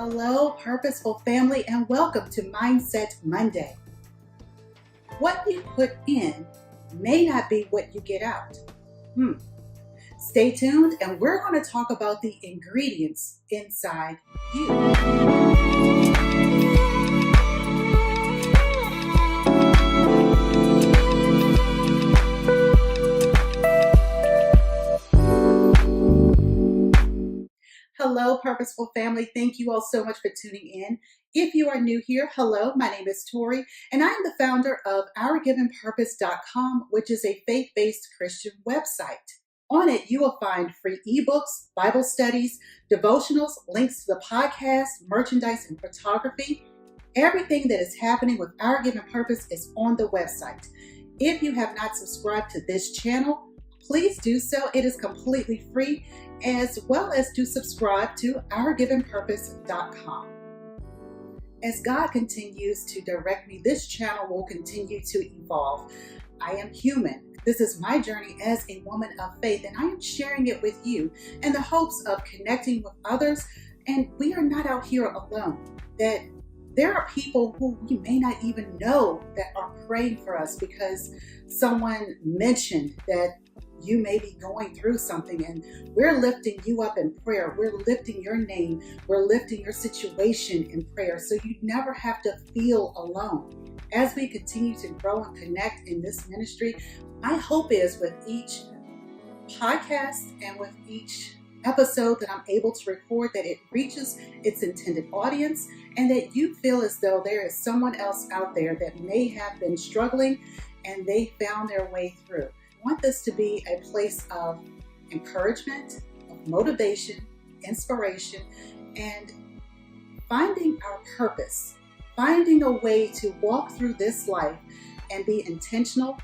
Hello, Purposeful family, and welcome to Mindset Monday. What you put in may not be what you get out. Stay tuned, and we're going to talk about the ingredients inside you. Hello, Purposeful family. Thank you all so much for tuning in. If you are new here, hello, my name is Torrie, and I am the founder of OurGivenPurpose.com, which is a faith-based Christian website. On it, you will find free ebooks, Bible studies, devotionals, links to the podcast, merchandise, and photography. Everything that is happening with Our Given Purpose is on the website. If you have not subscribed to this channel, please do so. It is completely free, as well as to subscribe to OurGivenPurpose.com. As God continues to direct me, this channel will continue to evolve. I am human. This is my journey as a woman of faith, and I am sharing it with you in the hopes of connecting with others. And we are not out here alone. That there are people who you may not even know that are praying for us because someone mentioned that you may be going through something, and we're lifting you up in prayer. We're lifting your name. We're lifting your situation in prayer, so you never have to feel alone. As we continue to grow and connect in this ministry, my hope is with each podcast and with each episode that I'm able to record, that it reaches its intended audience, and that you feel as though there is someone else out there that may have been struggling and they found their way through. I want this to be a place of encouragement, of motivation, inspiration, and finding our purpose, finding a way to walk through this life and be intentional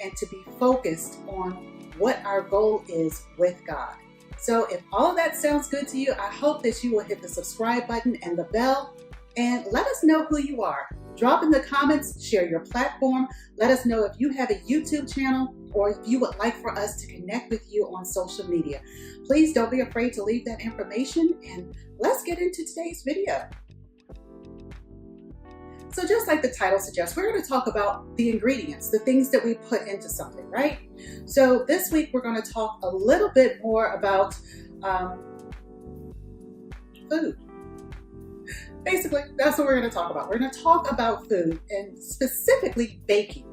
and to be focused on what our goal is with God. So if all of that sounds good to you, I hope that you will hit the subscribe button and the bell and let us know who you are. Drop in the comments, share your platform. Let us know if you have a YouTube channel or if you would like for us to connect with you on social media. Please don't be afraid to leave that information, and let's get into today's video. So just like the title suggests, we're going to talk about the ingredients, the things that we put into something, right? So this week we're going to talk a little bit more about food. Basically, that's what we're going to talk about. We're going to talk about food, and specifically baking.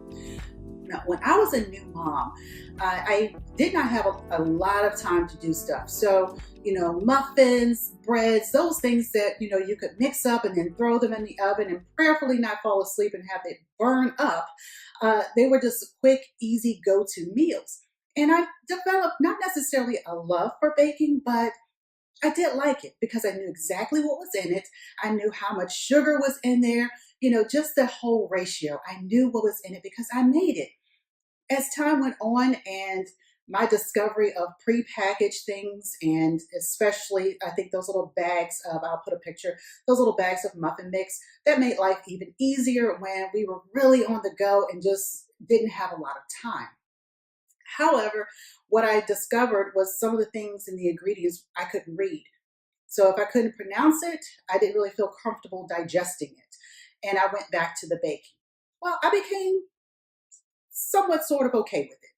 Now, when I was a new mom, I did not have a lot of time to do stuff. So, muffins, breads, those things that, you could mix up and then throw them in the oven and prayerfully not fall asleep and have it burn up. They were just quick, easy go-to meals. And I developed not necessarily a love for baking, but I did like it because I knew exactly what was in it. I knew how much sugar was in there, just the whole ratio. I knew what was in it because I made it. As time went on and my discovery of prepackaged things, and especially I think those little bags of, I'll put a picture, those little bags of muffin mix, that made life even easier when we were really on the go and just didn't have a lot of time. However, what I discovered was some of the things in the ingredients I couldn't read. So if I couldn't pronounce it, I didn't really feel comfortable digesting it. And I went back to the baking. Well, I became somewhat sort of okay with it.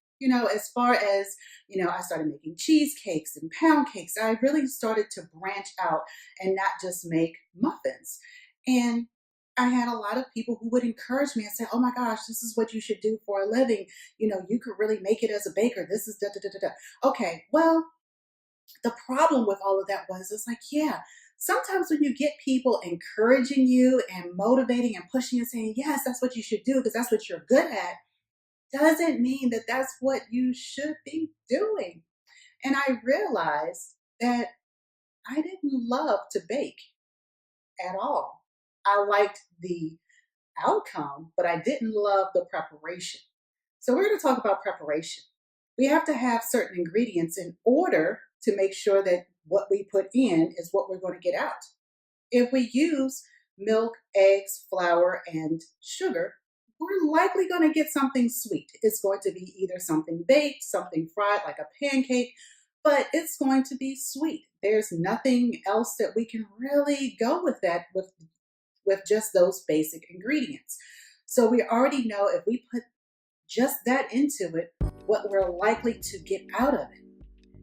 As far as, I started making cheesecakes and pound cakes. I really started to branch out and not just make muffins. And I had a lot of people who would encourage me and say, oh my gosh, this is what you should do for a living. You could really make it as a baker. This is da-da-da-da-da. Okay, well, the problem with all of that was, it's like, yeah, sometimes when you get people encouraging you and motivating and pushing and saying, yes, that's what you should do because that's what you're good at, doesn't mean that that's what you should be doing. And I realized that I didn't love to bake at all. I liked the outcome, but I didn't love the preparation. So we're going to talk about preparation. We have to have certain ingredients in order to make sure that what we put in is what we're going to get out. If we use milk, eggs, flour, and sugar, we're likely going to get something sweet. It's going to be either something baked, something fried like a pancake, but it's going to be sweet. There's nothing else that we can really go with that with just those basic ingredients. So we already know if we put just that into it, what we're likely to get out of it.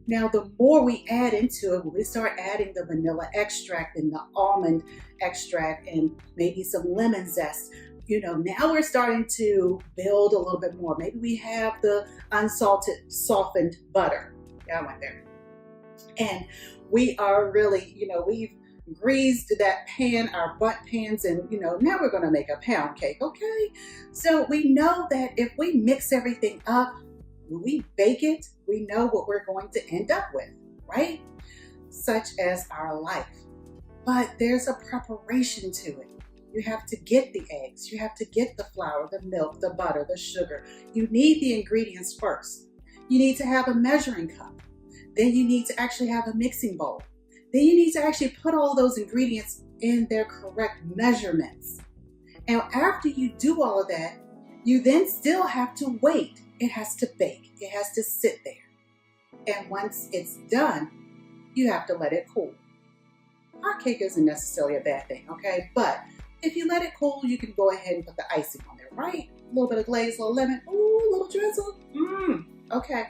Now, the more we add into it, when we start adding the vanilla extract and the almond extract and maybe some lemon zest, now we're starting to build a little bit more. Maybe we have the unsalted, softened butter. Yeah, I went there. And we are really, we've greased that pan, our butt pans, and now we're going to make a pound cake, okay? So we know that if we mix everything up, when we bake it, we know what we're going to end up with, right? Such as our life. But there's a preparation to it. You have to get the eggs, you have to get the flour, the milk, the butter, the sugar. You need the ingredients first. You need to have a measuring cup. Then you need to actually have a mixing bowl. Then you need to actually put all those ingredients in their correct measurements. And after you do all of that, you then still have to wait. It has to bake. It has to sit there. And once it's done, you have to let it cool. Hot cake isn't necessarily a bad thing, okay? But if you let it cool, you can go ahead and put the icing on there, right? A little bit of glaze, a little lemon, ooh, a little drizzle. Okay.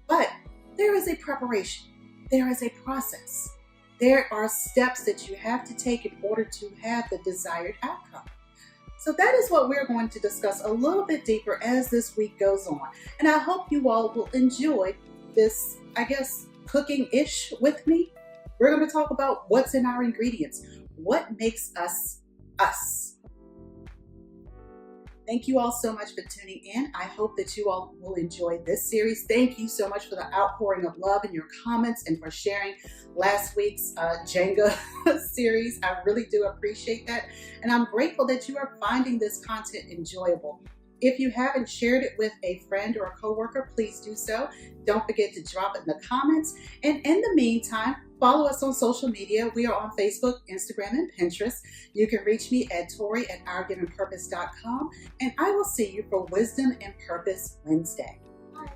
But there is a preparation. There is a process. There are steps that you have to take in order to have the desired outcome. So that is what we're going to discuss a little bit deeper as this week goes on. And I hope you all will enjoy this, cooking-ish with me. We're going to talk about what's in our ingredients. What makes us us? Thank you all so much for tuning in. I hope that you all will enjoy this series. Thank you so much for the outpouring of love in your comments and for sharing last week's Jenga series. I really do appreciate that. And I'm grateful that you are finding this content enjoyable. If you haven't shared it with a friend or a coworker, please do so. Don't forget to drop it in the comments. And in the meantime, follow us on social media. We are on Facebook, Instagram, and Pinterest. You can reach me at Torrie@OurGivenPurpose.com. And I will see you for Wisdom and Purpose Wednesday. Bye.